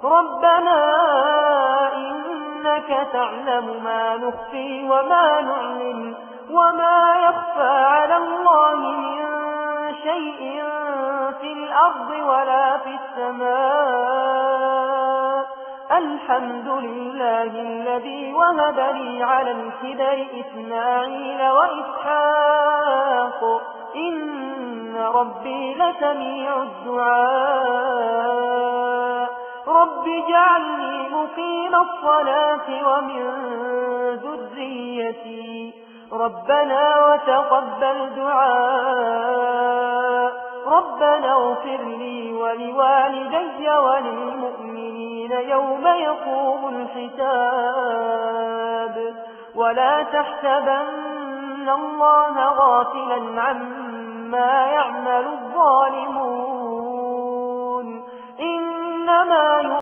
ربنا إنك تعلم ما نخفي وما نعلن وما يخفى على الله من شيء في الأرض ولا في السماء. الحمد لله الذي وهب لي على الكبر إسماعيل وإسحاق إن ربي لسميع الدعاء. رب اجعلني مقيم الصلاة ومن ذريتي ربنا وتقبل دعاء. ربنا اغفر لي ولوالدي وللمؤمنين يوم يقوم الحساب. ولا تحسبن الله غافلا عما يعمل الظالمون إنما